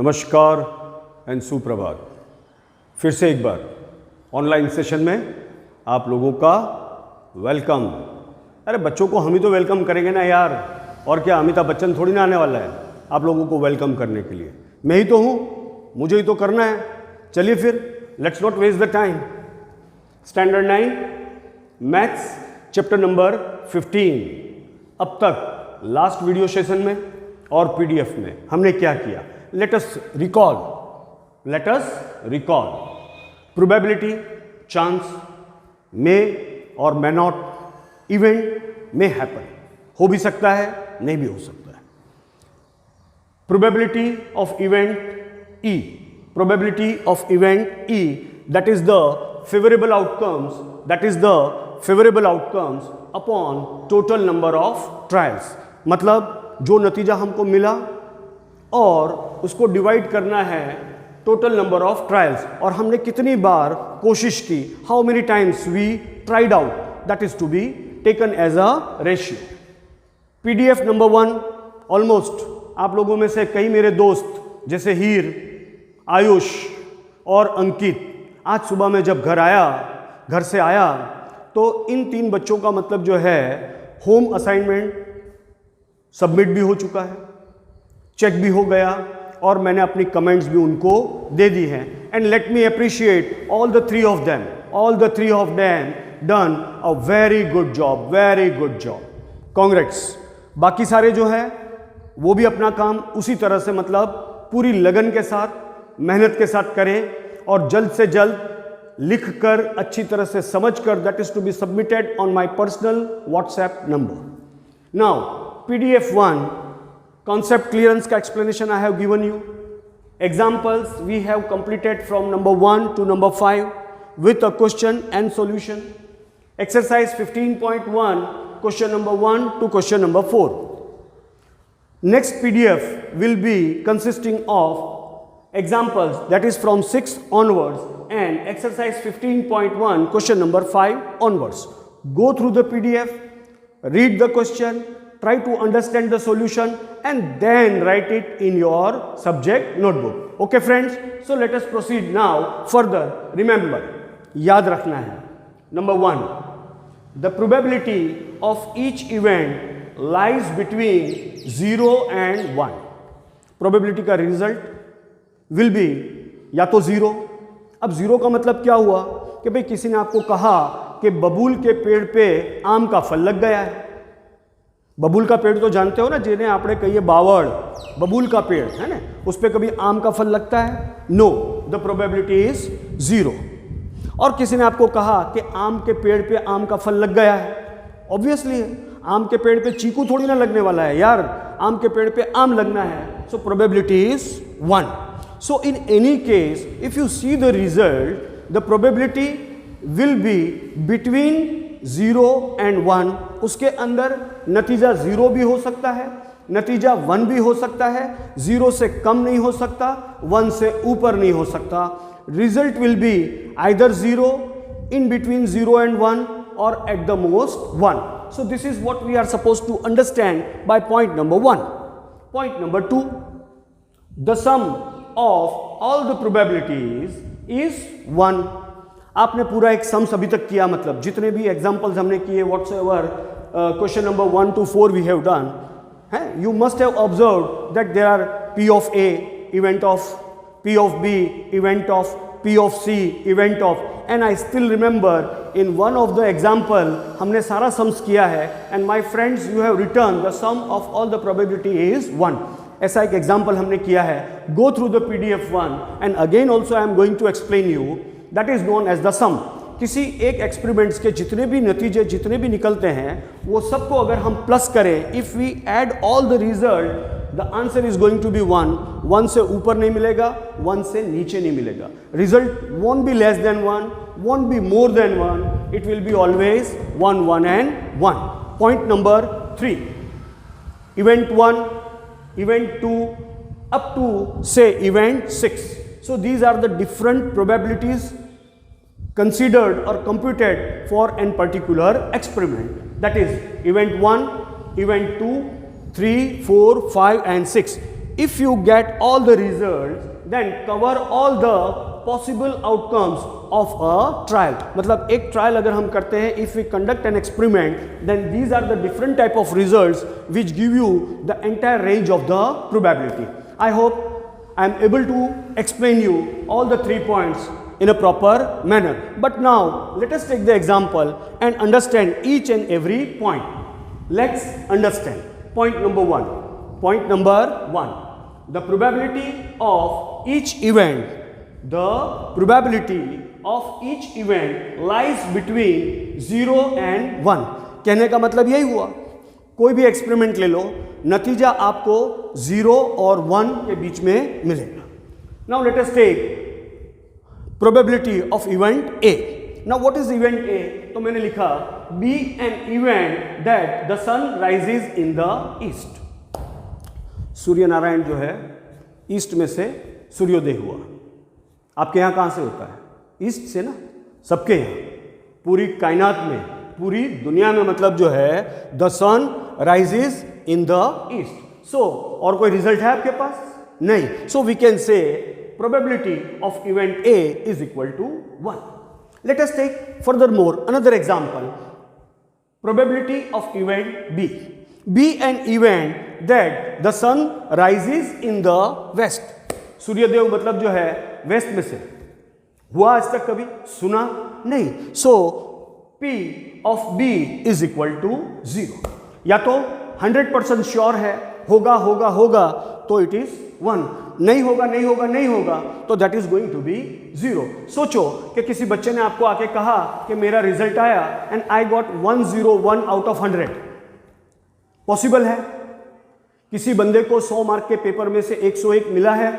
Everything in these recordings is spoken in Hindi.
नमस्कार एंड सुप्रभात। फिर से एक बार ऑनलाइन सेशन में आप लोगों का वेलकम। अरे बच्चों को हम ही तो वेलकम करेंगे ना यार, और क्या अमिताभ बच्चन थोड़ी ना आने वाला है आप लोगों को वेलकम करने के लिए। मैं ही तो हूँ, मुझे ही तो करना है। चलिए फिर let's not waste the time. Standard 9 maths chapter number 15। अब तक लास्ट वीडियो सेशन में और पीडीएफ में हमने क्या किया? Let us recall. Probability, chance, may और may not, event may happen, हो भी सकता है नहीं भी हो सकता है। Probability of event E, that is the favorable outcomes upon total number of trials। मतलब जो नतीजा हमको मिला और उसको डिवाइड करना है टोटल नंबर ऑफ ट्रायल्स, और हमने कितनी बार कोशिश की, how many times we tried out, that is to be taken as a ratio. PDF number 1 almost आप लोगों में से कई मेरे दोस्त जैसे हीर, आयुष और अंकित, आज सुबह में जब घर से आया तो इन 3 बच्चों का मतलब जो है होम असाइनमेंट सबमिट भी हो चुका है, चेक भी हो गया, और मैंने अपनी कमेंट्स भी उनको दे दी हैं। And let me appreciate all the three of them done a very good job. Congrats. बाकी सारे जो है वो भी अपना काम उसी तरह से, मतलब पूरी लगन के साथ, मेहनत के साथ करें और जल्द से जल्द लिख कर, अच्छी तरह से समझ कर, that is to be submitted on my personal WhatsApp number. Now PDF 1 concept clearance का explanation I have given you. Examples we have completed from number 1 to number 5 with a question and solution. Exercise 15.1 question number 1 to question number 4. Next PDF will be consisting of examples, that is from 6 onwards, and exercise 15.1 question number 5 onwards. Go through the PDF, read the question, try to understand the solution, and then write it in your subject notebook. Okay friends, so let us proceed now further. Remember, याद रखना है, number 1, the probability of each event lies between 0 and 1. probability का result will be या तो 0। अब 0 का मतलब क्या हुआ कि भाई किसी ने आपको कहा कि बबूल के पेड़ पे आम का फल लग गया है। बबूल का पेड़ तो जानते हो ना, जिन्हें आपने कहिए बावड़, बबूल का पेड़ है ना, उस पर कभी आम का फल लगता है? No, the probability is 0। और किसी ने आपको कहा कि आम के पेड़ पे आम का फल लग गया है, ऑब्वियसली आम के पेड़ पे चीकू थोड़ी ना लगने वाला है यार, आम के पेड़ पे आम लगना है, so probability is 1। So in any case if you see the result, the probability will be between 0 and 1। उसके अंदर नतीजा 0 भी हो सकता है, नतीजा 1 भी हो सकता है, 0 से कम नहीं हो सकता, 1 से ऊपर नहीं हो सकता। Result will be either 0, in between 0 and 1, और at the most 1। So this is what we are suppose to understand by point number 1। Point number 2, the sum of all the probabilities is 1। आपने पूरा एक सम्स अभी तक किया, मतलब जितने भी एग्जांपल्स हमने किए, whatsoever question number 1 to 4 we have done है, you must have observed that there are P of A, event of P of B, event of P of C, event of, and I still remember in one of the example हमने सारा सम्स किया है, and my friends you have return the sum of all the probability is 1। ऐसा एक एग्जाम्पल हमने किया है। गो through the PDF 1 and again also I am going to explain you, that is known as the sum. किसी एक एक्सपेरिमेंट्स के जितने भी नतीजे, जितने भी निकलते हैं, वो सबको अगर हम प्लस करें, if we add all the result, the answer is going to be 1। 1 से ऊपर नहीं मिलेगा, 1 से नीचे नहीं मिलेगा। Result won't be less than 1, won't be more than 1, it will be always 1, 1 and 1। Point number 3, event 1, event 2 up to say event 6. So these are the different probabilities considered or computed for an particular experiment, that is event 1, event 2, 3, 4, 5 and 6. if you get all the results, then cover all the possible outcomes of a trial. मतलब एक trial अगर हम करते हैं, if we conduct an experiment, then these are the different type of results which give you the entire range of the probability. I hope I am able to explain you all the 3 points in a proper manner. But now let us take the example and understand each and every point. Let's understand. Point number 1. Point number 1. The probability of each event. The probability of each event lies between 0 and 1. कहने का मतलब यही हुआ, कोई भी एक्सपेरिमेंट ले लो, नतीजा आपको 0 और 1 के बीच में मिलेगा. Now let us take probability of event A. Now what is event A? तो मैंने लिखा be an event that the sun rises in the east. Surya Narayan जो है ईस्ट में से सूर्योदय हुआ. आपके यहाँ कहाँ से होता है? ईस्ट से ना. सबके यहाँ, पूरी कायनात में, पूरी दुनिया में, मतलब जो है the sun rises in the east. So और कोई रिजल्ट है आपके पास? नहीं. So we can say probability of event A is equal to 1. Let us take furthermore another example. Probability of event B. Be an event that the sun rises in the west. सूर्योदय मतलब जो है वेस्ट में से. हुआ आज तक कभी? सुना नहीं. So P of B is equal to 0. या तो 100% श्योर है, होगा होगा होगा, तो इट इज 1. नहीं होगा नहीं होगा नहीं होगा, तो that is going to be 0. सोचो कि किसी बच्चे ने आपको आके कहा कि मेरा रिजल्ट आया and I got 101 out of 100. Possible है? किसी बंदे को 100 मार्क के पेपर में से 101 मिला है?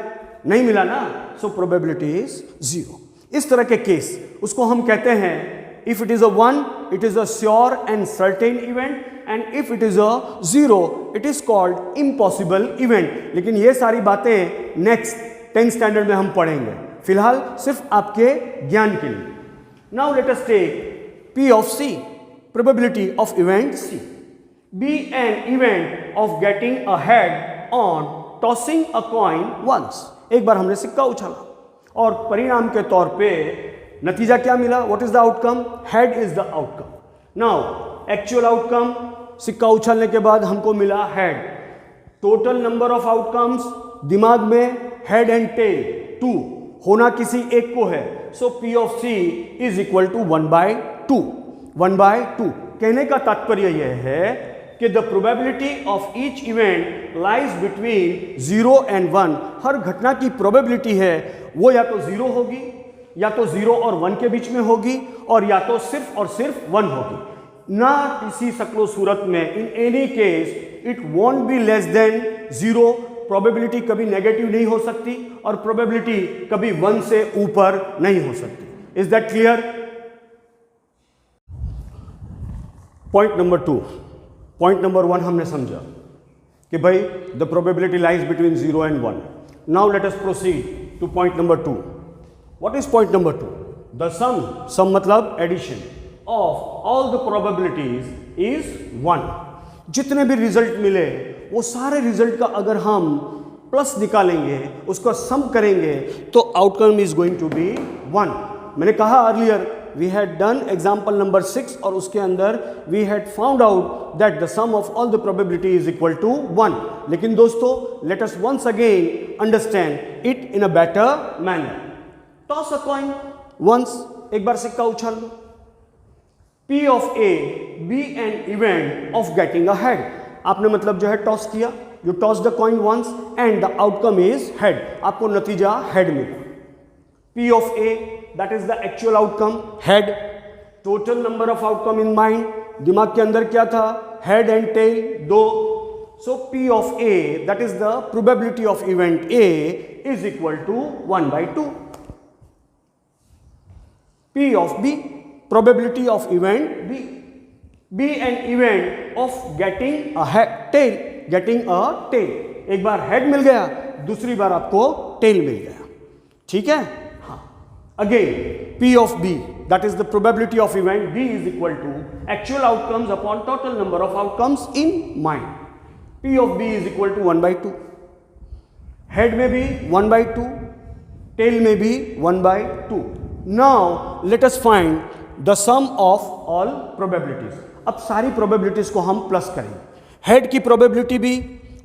नहीं मिला ना. So probability is 0. इस तरह के केस, उसको हम कहते हैं if it is a 1 it is a sure and certain event, and if it is a 0 it is called impossible event. लेकिन ये सारी बातें नेक्स्ट 10th स्टैंडर्ड में हम पढ़ेंगे, फिलहाल सिर्फ आपके ज्ञान के लिए. Now let us take P of C, probability of event C. Be an event of getting a head on tossing a coin once. एक बार हमने सिक्का उछाला और परिणाम के तौर पे नतीजा क्या मिला? What is the outcome? Head is the outcome. Now actual outcome, सिक्का उछालने के बाद हमको मिला head. Total number of outcomes दिमाग में हेड एंड टेल 2, होना किसी एक को है. सो P of C इज इक्वल टू 1/2. 1/2. कहने का तात्पर्य यह है कि the probability of each event lies between 0 and 1. हर घटना की प्रोबेबिलिटी है वो या तो 0 होगी, या तो 0 और 1 के बीच में होगी, और या तो सिर्फ और सिर्फ 1 होगी. ना किसी शक्लो सूरत में, in any case it won't be less than 0. Probability कभी नेगेटिव नहीं हो सकती और प्रोबेबिलिटी कभी 1 से ऊपर नहीं हो सकती. Is that clear? Point number 2. Point number 1 हमने समझा कि भाई the probability lies between 0 and 1. Now let us proceed two point number 2. What is point number 2? The sum मतलब addition of all the probabilities is 1. जितने भी रिजल्ट मिले वो सारे रिजल्ट का अगर हम प्लस निकालेंगे, उसको सम करेंगे, तो outcome is going to be 1. मैंने कहा earlier we had done example number 6 और उसके अंदर we had found out that the sum of all the probability is equal to 1. लेकिन दोस्तों let us once again understand it in a better manner. Toss a coin once, एक बार सिक्का उछाल लो. P of A be an event of getting a head. आपने मतलब जो है टॉस किया, you toss the coin once and the outcome is head. आपको नतीजा हेड मिला. P of A, that is the actual outcome, head. Total number of outcome in mind, दिमाग के अंदर क्या था? Head and tail 2. So P of A, that is the probability of event A is equal to 1/2. P of B, probability of event B. Be an event of getting a tail. Getting a tail. एक बार head मिल गया, दूसरी बार आपको tail मिल गया. ठीक है? हाँ. Again, P of B, that is the probability of event B is equal to actual outcomes upon total number of outcomes in mind. P of B is equal to 1/2. Head में भी 1/2, टेल में भी 1/2. Now let us find the sum of all probabilities. अब सारी प्रोबेबिलिटीज को हम प्लस करेंगे. हेड की प्रोबेबिलिटी भी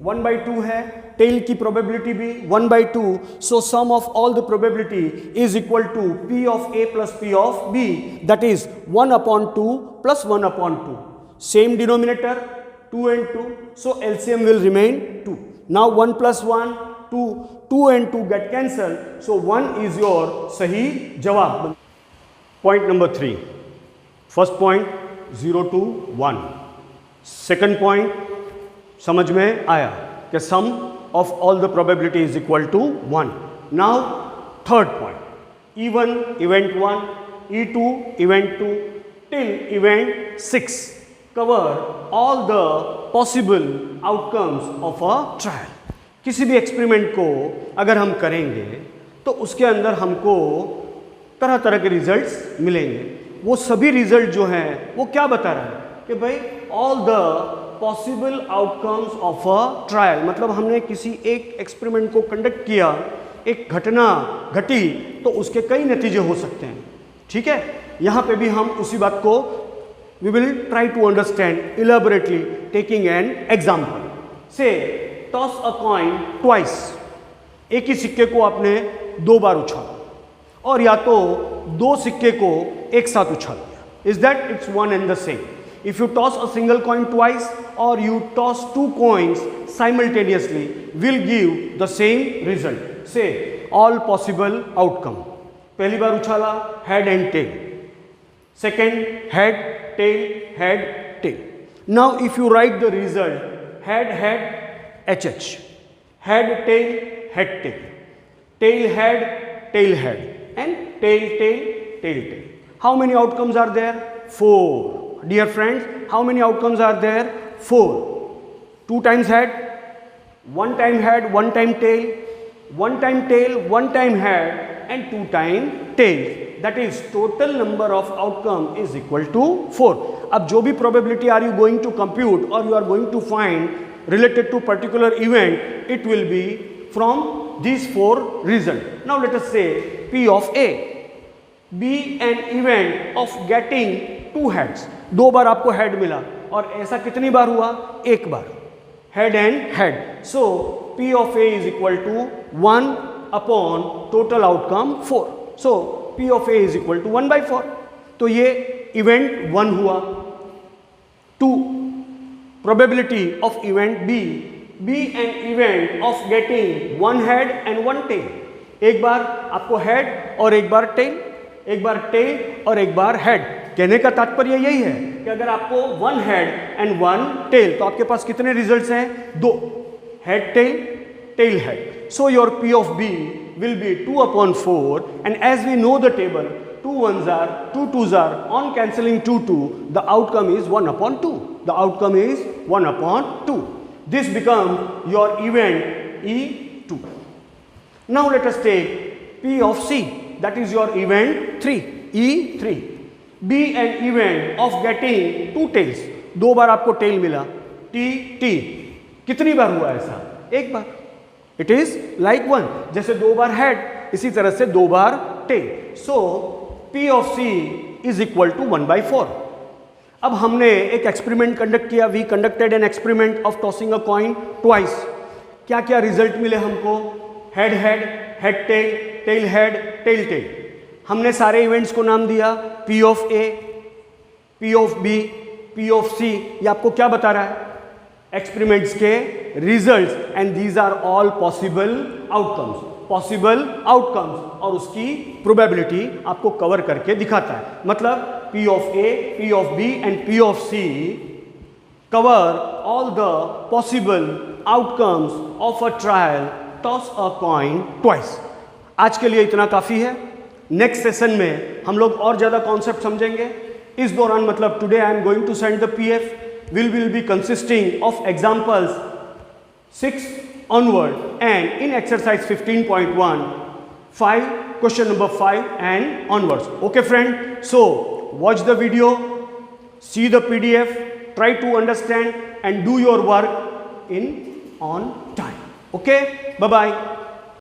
1/2 है, टेल की प्रोबेबिलिटी भी 1/2. So sum of all the probability is equal to P of A plus P of B, that is 1/2 plus 1/2. Same denominator, 2 and 2, so LCM will remain 2. Now 1 plus 1, 2, 2 and 2 get cancelled, so 1 is your सही जवाब. Point number 3. First point 0 to 1. Second point समझ में आया कि sum of all the probability is equal to 1. Now third point, E1 event 1, E2 event 2 till event 6 cover all the possible outcomes of a trial. किसी भी एक्सपेरिमेंट को अगर हम करेंगे तो उसके अंदर हमको तरह तरह के रिजल्ट्स मिलेंगे. वो सभी रिजल्ट जो हैं वो क्या बता रहा है कि भाई all the possible outcomes of a trial, मतलब हमने किसी एक एक्सपेरिमेंट को कंडक्ट किया, एक घटना घटी तो उसके कई नतीजे हो सकते हैं. ठीक है, यहाँ पे भी हम उसी बात को we will try to understand elaborately taking an example. Say toss a coin twice. एक ही सिक्के को आपने 2 बार उछाला और या तो 2 सिक्के को एक साथ उछाल दिया. Is that it's one and the same. If you toss a single coin twice or you toss 2 coins simultaneously will give the same result. Say all possible outcome. पहली बार उछाला head and tail. Second head tail head tail. Now if you write the result head head HH, head tail head tail, tail head and tail tail tail tail. How many outcomes are there? 4. Dear friends, how many outcomes are there? 4. 2 times head, 1 time head, 1 time tail, 1 time tail, 1 time head and 2 time tail. That is total number of outcome is equal to 4. अब जो भी probability are you going to compute or you are going to find related to particular event, it will be from these 4 results. Now let us say P of A. Be an event of getting 2 heads. 2 बार आपको हेड मिला और ऐसा कितनी बार हुआ? 1 बार. Head and head. So P of A is equal to 1 upon total outcome 4. So P of A is equal to 1/4. तो ये इवेंट 1 हुआ. 2. Probability of event B. Be an event of getting 1 head and 1 tail. एक बार आपको हेड और एक बार टेल, एक बार टेल और एक बार हेड. कहने का तात्पर्य यही है कि अगर आपको 1 हेड एंड 1 टेल तो आपके पास कितने रिजल्ट्स हैं? 2. Head tail tail head. So your P of B will be 2/4 and as we know the table 2 1s are 2 2s are on cancelling 2 2 the outcome is 1/2. The outcome is 1/2. This becomes your event E2. Now let us take P of C, that is your event 3 E3. Be an event of getting 2 tails. 2 बार आपको टेल मिला T. कितनी बार हुआ ऐसा? 1 बार. It is like 1. जैसे 2 बार हेड इसी तरह से 2 बार tail. So P of C is equal to 1/4. अब हमने एक एक्सपेरिमेंट कंडक्ट किया. We conducted an experiment of tossing a coin twice. क्या क्या रिजल्ट मिले हमको? Head head head tail tail head tail tail. हमने सारे इवेंट्स को नाम दिया P of A, P of B, P of C. ये आपको क्या बता रहा है? एक्सपेरिमेंट्स के results and these are all possible outcomes. Possible outcomes और उसकी प्रोबेबिलिटी आपको कवर करके दिखाता है. मतलब P of A, P of B and P of C cover all the possible outcomes of a trial. Toss a coin twice. आज के लिए इतना काफ़ी है. नेक्स्ट सेशन में हम लोग और ज़्यादा कॉन्सेप्ट समझेंगे. इस दौरान मतलब today I am going to send the PF will be consisting of examples 6 onward and in exercise 15.1 question number 5 and onwards. Okay friend, so watch the video, see the PDF, try to understand and do your work on time. Okay, bye bye.